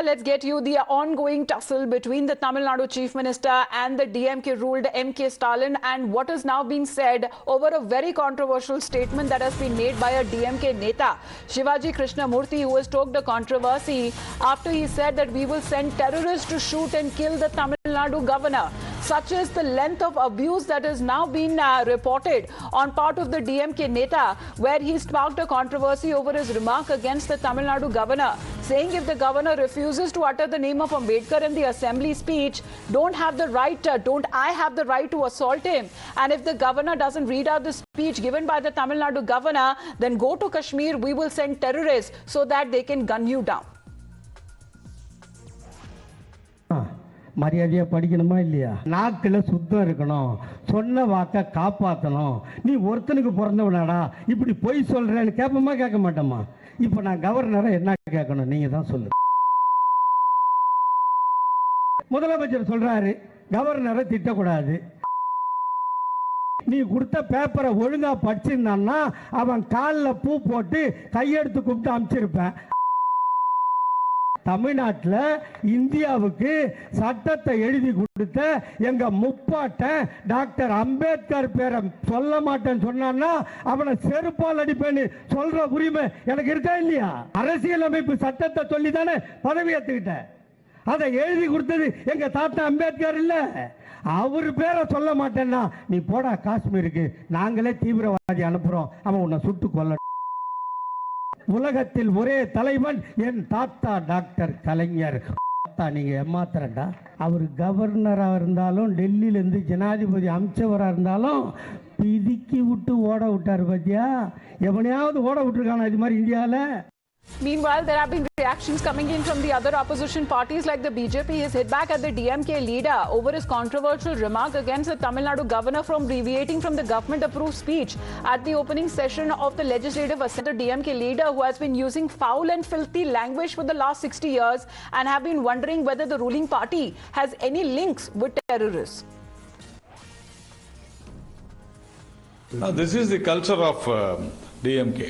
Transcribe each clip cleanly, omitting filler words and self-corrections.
let's get you the ongoing tussle between the Tamil Nadu Chief Minister and the DMK-ruled MK Stalin, and what is now being said over a very controversial statement that has been made by a DMK Neta, Shivaji Krishnamoorthy, who has stoked a controversy after he said that we will send terrorists to shoot and kill the Tamil Nadu governor. Such is the length of abuse that has now been reported on part of the DMK Neta, where he sparked a controversy over his remark against the Tamil Nadu governor, saying if the governor refuses to utter the name of Ambedkar in the assembly speech, don't I have the right to assault him? And if the governor doesn't read out the speech given by the Tamil Nadu governor, then go to Kashmir, we will send terrorists so that they can gun you down. மரியாதையா படிக்கணுமா இல்லையா? நாக்குல சுத்தம் இருக்கணும், சொன்ன வாக்க காப்பாற்றணும். நீ ஒருத்தனுக்கு பிறந்தவனாடா இப்படி பொய் சொல்றேன்னு கேட்போமா கேட்க மாட்டோமா? இப்போ நான் கவர்னரை என்ன கேட்கணும், நீங்க தான் சொல்லுங்க. முதலமைச்சர் சொல்றாரு கவர்னரை திட்டக்கூடாது. நீ கொடுத்த பேப்பரை ஒழுங்கா படிச்சிருந்தான்னா அவன் காலில் பூ போட்டு கையெடுத்து கூப்பிட்டு அனுப்பிச்சிருப்பேன். தமிழ்நாட்டில் இந்தியாவுக்கு சட்டத்தை எழுதி கொடுத்த எங்க முப்பாட்டன் டாக்டர் அம்பேத்கர் பேரை சொல்ல மாட்டேன்னு சொன்னான்னா அவனை செருப்பால் அடிப்பேன்னு சொல்ற உரிமை எனக்கு இருக்கா இல்லையா? அரசியலமைப்பு சட்டத்தை சொல்லி தானே பதவி ஏற்றுக்கிட்ட. அதை எழுதி கொடுத்தது எங்க தாத்தா அம்பேத்கர் இல்ல. அவர் பேரை சொல்ல மாட்டேன்னா நீ போடா காஷ்மீருக்கு, நாங்களே தீவிரவாதி அனுப்புறோம், அவன் உன்னை சுட்டு கொல்ல. உலகத்தில் ஒரே தலைவன் என் தாத்தா டாக்டர் கலைஞர். நீங்க ஏமாத்துறடா. அவர் கவர்னராக இருந்தாலும் டெல்லியிலேருந்து ஜனாதிபதி அமைச்சவராக இருந்தாலும் பிதிக்கி விட்டு ஓட விட்டார். பத்தியா எவனையாவது ஓட விட்டுருக்கானா இது மாதிரி இந்தியாவில்? Meanwhile, there have been reactions coming in from the other opposition parties, like the BJP has hit back at the DMK leader over his controversial remark against the Tamil Nadu governor from deviating from the government-approved speech at the opening session of the Legislative Assembly. The DMK leader, who has been using foul and filthy language for the last 60 years and have been wondering whether the ruling party has any links with terrorists. Now, this is the culture of DMK.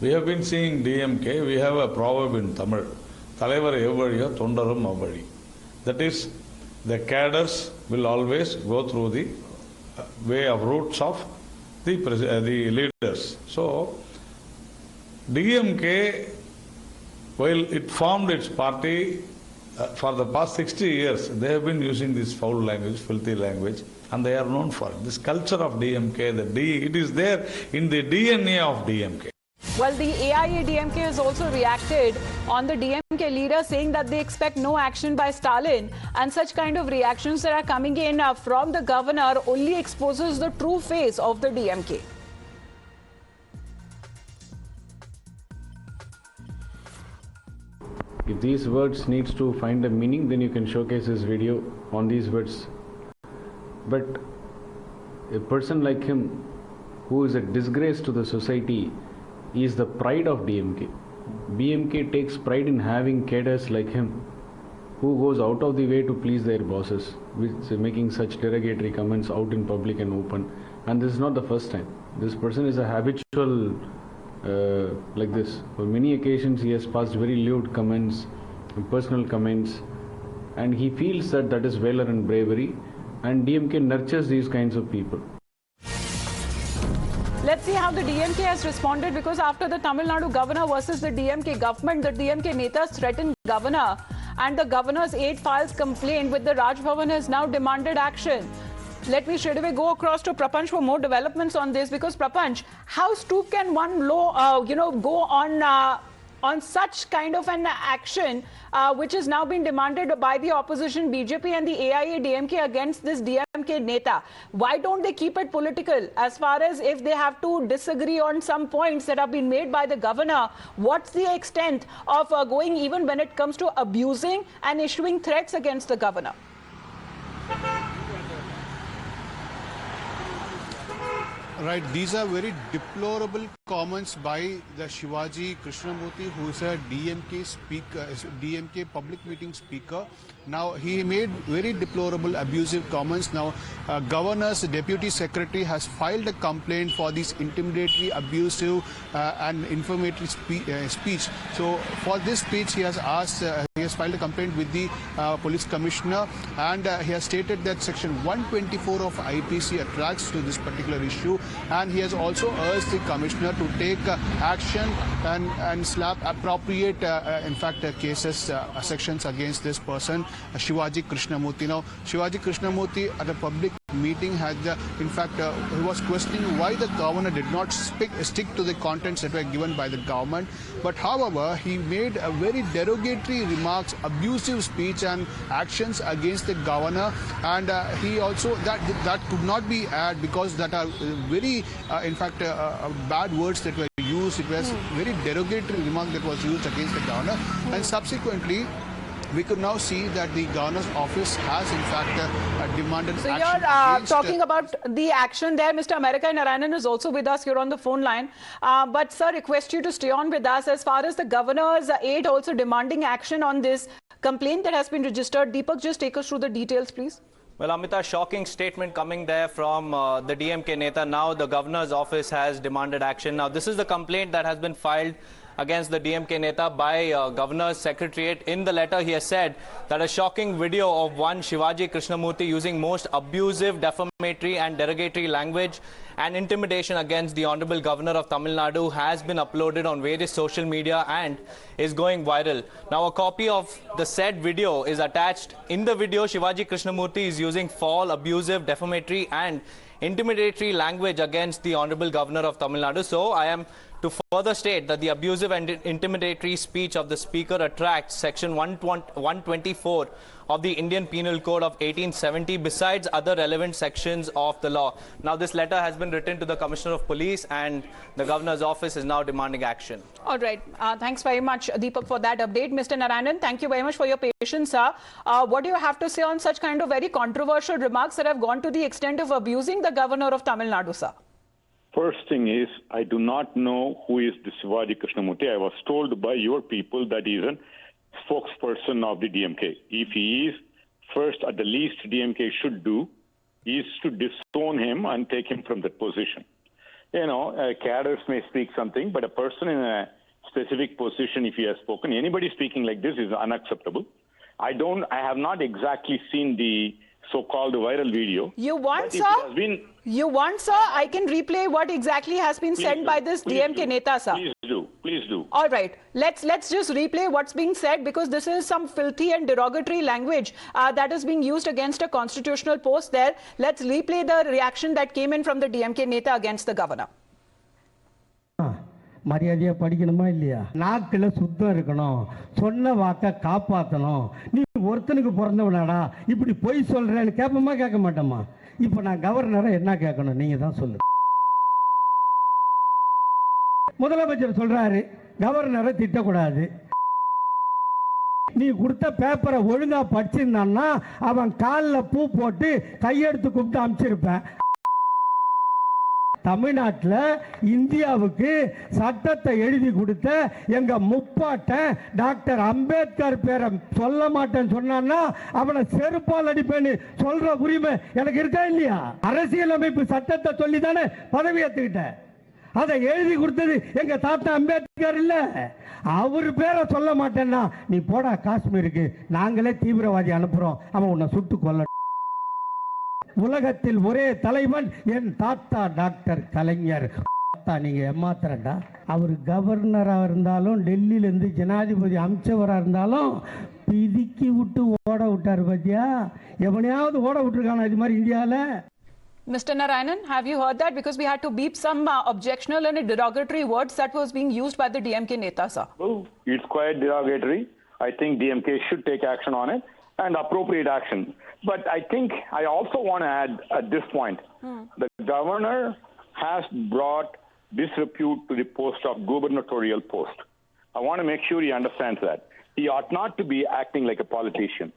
We have been seeing DMK, we have a proverb in Tamil, Thalaivar evvaliyo thondarum avvali. That is, the cadres will always go through the way of routes of the leaders. So, DMK, while it formed its party, for the past 60 years, they have been using this foul language, filthy language, and they are known for it. This culture of DMK, it is there in the DNA of DMK. Well, the AIA-DMK has also reacted on the DMK leader, saying that they expect no action by Stalin, and such kind of reactions that are coming in from the governor only exposes the true face of the DMK. If these words needs to find a meaning, then you can showcase this video on these words. But a person like him, who is a disgrace to the society, is the pride of DMK. BMK takes pride in having cadres like him, who goes out of the way to please their bosses, with making such derogatory comments out in public and open. And this is not the first time. This person is a habitual like this. For many occasions he has passed very lewd comments, personal comments, and he feels that that is valor and bravery, and DMK nurtures these kinds of people. Let's see how the DMK has responded, because after the Tamil Nadu governor versus the DMK government, the DMK Netas threatened governor, and the governor's aide files complaint with the Raj Bhavan has now demanded action. Let me straight away go across to Prapanch for more developments on this, because Prapanch, how stoop can one go on such kind of an action which has now been demanded by the opposition BJP and the AIA-DMK against this DMK Neta? Why don't they keep it political, as far as if they have to disagree on some points that have been made by the governor? What's the extent of going even when it comes to abusing and issuing threats against the governor? Right, these are very deplorable comments by the Shivaji Krishnamoorthy, who is a DMK speaker, DMK public meeting speaker. Now, he made very deplorable, abusive comments. Now, Governor's Deputy Secretary has filed a complaint for these intimidatory, abusive and inflammatory speech. So, for this speech, he has asked, he has filed a complaint with the Police Commissioner, and he has stated that Section 124 of IPC attracts to this particular issue, and he has also urged the Commissioner to take action and slap appropriate, in fact, cases, sections against this person, Shivaji Krishnamoorthy. Now, Shivaji Krishnamoorthy at a public meeting had, in fact, he was questioning why the governor did not stick to the contents that were given by the government. But however, he made a very derogatory remarks, abusive speech and actions against the governor, and he also that could not be aired because that are very, in fact, bad words that were used. It was very derogatory remark that was used against the governor, and subsequently we could now see that the governor's office has in fact demanded action. So you're talking about the action there. Mr. America Narayanan is also with us here on the phone line. But sir, request you to stay on with us. As far as the governor's aide also demanding action on this complaint that has been registered, Deepak, just take us through the details, please. Well, Amita, shocking statement coming there from the DMK Neta. Now the governor's office has demanded action. Now this is the complaint that has been filed against the DMK Neta by Governor's Secretariat. In the letter, he has said that a shocking video of one Shivaji Krishnamoorthy using most abusive, defamatory and derogatory language and intimidation against the Honorable Governor of Tamil Nadu has been uploaded on various social media and is going viral. Now, a copy of the said video is attached. In the video, Shivaji Krishnamoorthy is using foul, abusive, defamatory and intimidatory language against the Honorable Governor of Tamil Nadu. So, I am to further state that the abusive and intimidatory speech of the speaker attracts Section 124 of the Indian Penal Code of 1870 besides other relevant sections of the law. Now this letter has been written to the Commissioner of Police and the Governor's office is now demanding action. All right. Thanks very much, Deepak, for that update. Mr. Narayanan, thank you very much for your patience, sir. What do you have to say on such kind of very controversial remarks that have gone to the extent of abusing the Governor of Tamil Nadu, sir? First thing is, I do not know who is the Shivaji Krishnamoorthy. I was told by your people that he is a spokesperson of the DMK. If he is, first, at the least DMK should do is to disown him and take him from that position. You know, cadres may speak something, but a person in a specific position, if he has spoken, anybody speaking like this is unacceptable. I have not exactly seen the so-called viral video. You want, sir? You want, sir? I can replay what exactly has been said by this DMK Neta, sir. Please do. Please do. All right. Let's just replay what's being said, because this is some filthy and derogatory language that is being used against a constitutional post there. Let's replay the reaction that came in from the DMK Neta against the governor. மரியாதையா படிக்கணுமா இல்லையா? நாக்குல சுத்தம் இருக்கணும், சொன்ன வாக்க காப்பாற்றணும். நீ ஒருத்தனுக்கு பிறந்தவனாடா, இப்படி பொய் சொல்றேன்னு கேட்போமா கேட்க மாட்டோமா? இப்போ நான் கவர்னரை என்ன கேட்கணும், நீங்க தான் சொல்லுங்க. முதலமைச்சர் சொல்றாரு கவர்னரை திட்டக்கூடாது. நீ கொடுத்த பேப்பரை ஒழுங்கா படிச்சிருந்தான்னா அவன் காலில் பூ போட்டு கையெடுத்து கூப்பிட்டு அனுப்பிச்சிருப்பேன். தமிழ்நாட்டில் இந்தியாவுக்கு சட்டத்தை எழுதி கொடுத்த எங்க முப்பாட்டன் டாக்டர் அம்பேத்கர் பேரை சொல்ல மாட்டேன்னு சொன்னான்னா அவனை செருப்பால் அடிப்பேன்னு சொல்ற உரிமை எனக்கு இருக்கா இல்லையா? அரசியலமைப்பு சட்டத்தை சொல்லி தானே பதவி ஏற்றுக்கிட்டேன். அதை எழுதி கொடுத்தது எங்க தாத்தா அம்பேத்கர் இல்ல. அவர் பேரை சொல்ல மாட்டேன்னா நீ போடா காஷ்மீருக்கு, நாங்களே தீவிரவாதி அனுப்புறோம், அவன் உன்னை சுட்டு கொல்ல. உலகத்தில் ஒரே தலைவன் என் தாத்தா டாக்டர் கலைஞர். நீங்க ஏமாத்துறடா. அவர் கவர்னராக இருந்தாலும் டெல்லியிலேருந்து ஜனாதிபதி அமைச்சவராக இருந்தாலும் பிதிக்கி விட்டு ஓட விட்டார். பத்தியா எவனையாவது ஓட விட்டுருக்கானா இது மாதிரி இந்தியாவில்? Mr. Narayanan, have you heard that? Because we had to beep some objectionable and derogatory words that was being used by the DMK Neta, sir. Well, it's quite derogatory. I think DMK should take action on it and appropriate action. But I think I also want to add at this point, the governor has brought disrepute to the post of gubernatorial post. I want to make sure he understands that. He ought not to be acting like a politician.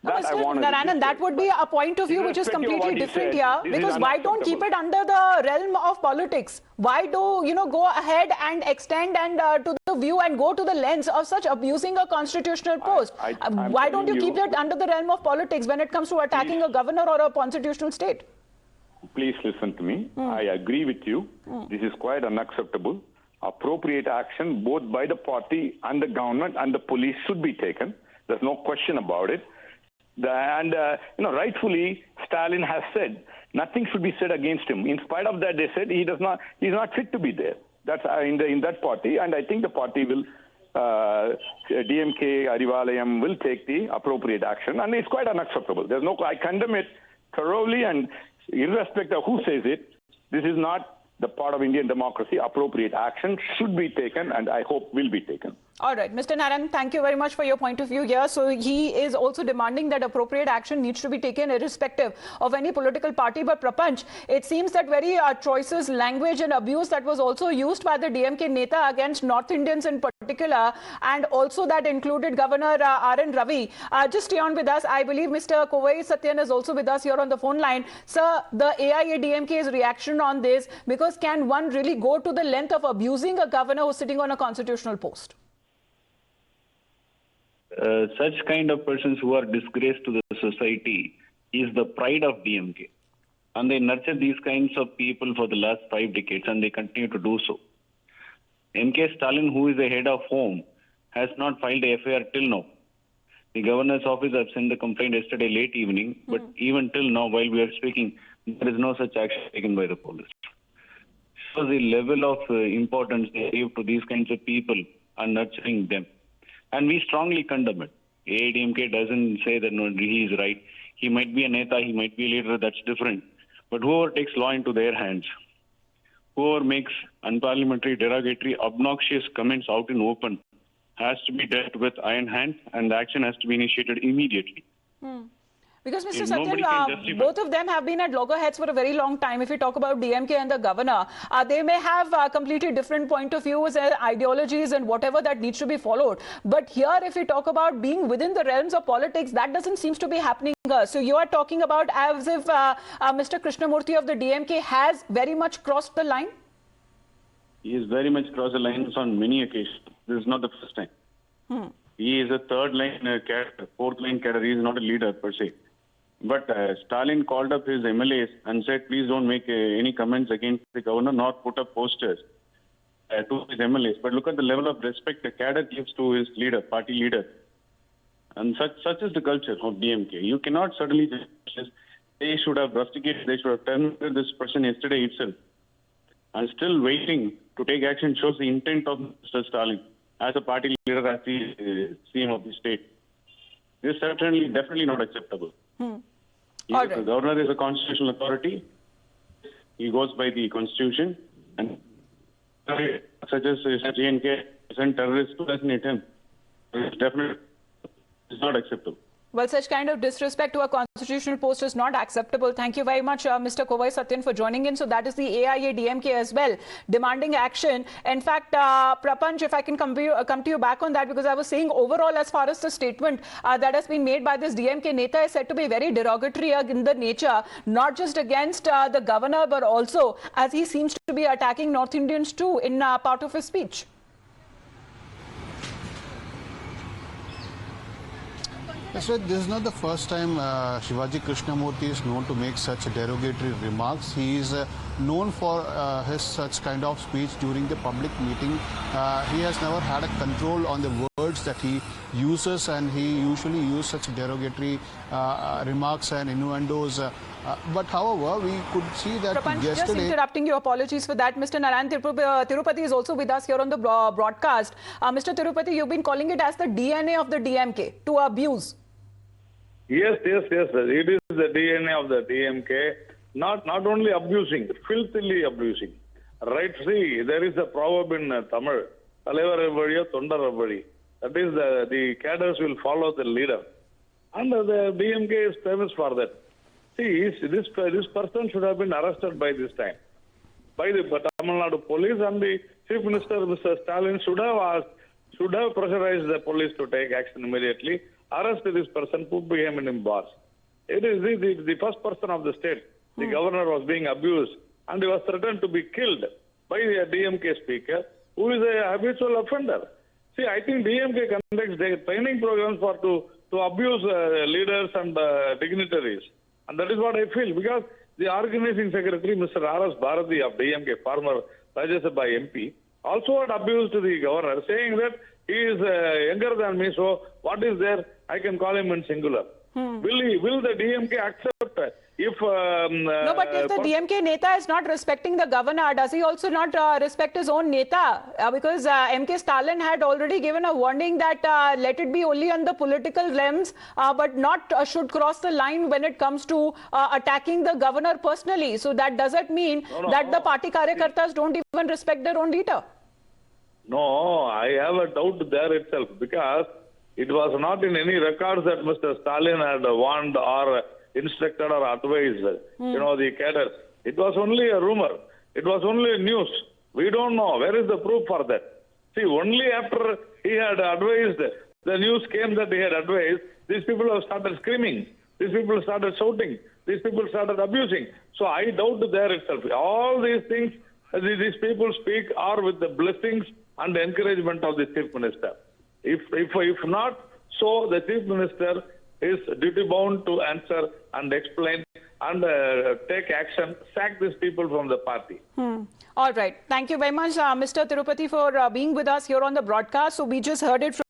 That I wanted to Narayanan, that would be a point of view which is completely different here. Because why don't keep it under the realm of politics? Why do go ahead and extend and to the view and go to the lens of such abusing a constitutional post? Why don't you keep it under the realm of politics when it comes to attacking a governor or a constitutional state? Please listen to me. I agree with you. This is quite unacceptable. Appropriate action both by the party and the government and the police should be taken. There's no question about it. Rightfully, Stalin has said nothing should be said against him. In spite of that, they said he's not fit to be there. That's in that party, and I think the party will, DMK, Arivalayam will take the appropriate action, and it's quite unacceptable. I condemn it thoroughly, and irrespective of who says it, this is not the part of Indian democracy. Appropriate action should be taken, and I hope will be taken. All right, Mr. Narayan, thank you very much for your point of view here. So he is also demanding that appropriate action needs to be taken irrespective of any political party. But Prapanch, it seems that very choices, language and abuse that was also used by the DMK Neta against North Indians in particular, and also that included Governor R N Ravi. Just stay on with us. I believe Mr. Kovai Satyan is also with us here on the phone line. Sir, the AIADMK's reaction on this, because can one really go to the length of abusing a governor who's sitting on a constitutional post? Such kind of persons who are disgraced to the society is the pride of DMK. And they nurture these kinds of people for the last 5 decades, and they continue to do so. M.K. Stalin, who is the head of home, has not filed a FIR till now. The governor's office has sent the complaint yesterday late evening, but even till now, while we are speaking, there is no such action taken by the police. So the level of importance they give to these kinds of people and nurturing them. And we strongly condemn it. AIDMK doesn't say that no, he is right. He might be a Neta, he might be a leader, that's different. But whoever takes law into their hands, whoever makes unparliamentary, derogatory, obnoxious comments out in open, has to be dealt with iron hand, and the action has to be initiated immediately. Because Mr. Satyan, both of them have been at loggerheads for a very long time. If we talk about DMK and the governor, they may have completely different point of views and ideologies and whatever that needs to be followed. But here, if we talk about being within the realms of politics, that doesn't seem to be happening. So you are talking about as if Mr. Krishnamoorthy of the DMK has very much crossed the line? He has very much crossed the lines on many occasions. This is not the first time. He is a third line cadre, fourth line cadre. He is not a leader per se. But Stalin called up his MLAs and said, please don't make any comments against the governor, nor put up posters to his MLAs. But look at the level of respect the cadre gives to his leader, party leader. And such is the culture of DMK. You cannot suddenly just, they should have rusticated, they should have terminated this person yesterday itself. And still waiting to take action shows the intent of Mr. Stalin as a party leader, as the CM of the state. This is certainly, definitely not acceptable. The governor is a constitutional authority. He goes by the constitution, and such as DMK sent terrorists to assassinate him. It's definitely not acceptable. Well, such kind of disrespect to a constitutional post is not acceptable. Thank you very much, Mr. Kovai Satyan, for joining in. So that is the AIADMK as well, demanding action. In fact, Prapanch, if I can come to you back on that, because I was saying overall, as far as the statement that has been made by this DMK Neta is said to be very derogatory in the nature, not just against the governor, but also as he seems to be attacking North Indians too in part of his speech. That's right. This is not the first time Shivaji Krishnamoorthy is known to make such derogatory remarks. He is known for his such kind of speech during the public meeting. He has never had a control on the words that he uses, and he usually uses such derogatory remarks and innuendos. But however, we could see that Prapanch, yesterday... just interrupting you, apologies for that. Mr. Narayan Tirupati is also with us here on the broadcast. Mr. Tirupati, you've been calling it as the DNA of the DMK, to abuse. Yes. It is the DNA of the DMK, not only abusing, filthily abusing. Right, see, there is a proverb in Tamil, Talaivar Valiya, Tondar Vali. That is, the cadres will follow the leader. And the DMK is famous for that. See, this person should have been arrested by this time, by the Tamil Nadu police, and the Chief Minister, Mr. Stalin, should have pressurized the police to take action immediately. arrest this person, put him in bars. It is the first person of the state. The governor was being abused and he was threatened to be killed by a DMK speaker who is a habitual offender. See, I think DMK conducts their training programs to abuse leaders and dignitaries. And that is what I feel, because the organizing secretary, Mr. R.S. Bharati of DMK, former Rajya Sabha MP, also had abused the governor, saying that he is younger than me, so what is there? I can call him in singular. Will the DMK accept if... no, but if the DMK Neta is not respecting the governor, does he also not respect his own Neta? Because MK Stalin had already given a warning that let it be only on the political realms, but not should cross the line when it comes to attacking the governor personally. So that doesn't mean that the party karyakartas don't even respect their own leader. No, I have a doubt there itself, because it was not in any records that Mr. Stalin had warned or instructed or advised, the cadres. It was only a rumor. It was only news. We don't know. Where is the proof for that? See, only after he had advised, the news came that he had advised, these people have started screaming. These people started shouting. These people started abusing. So I doubt there itself. All these things, these people speak are with the blessings and the encouragement of the Chief Minister. If not, so the Chief Minister is duty-bound to answer and explain and take action, sack these people from the party. All right. Thank you very much, Mr. Tirupati, for being with us here on the broadcast. So we just heard it from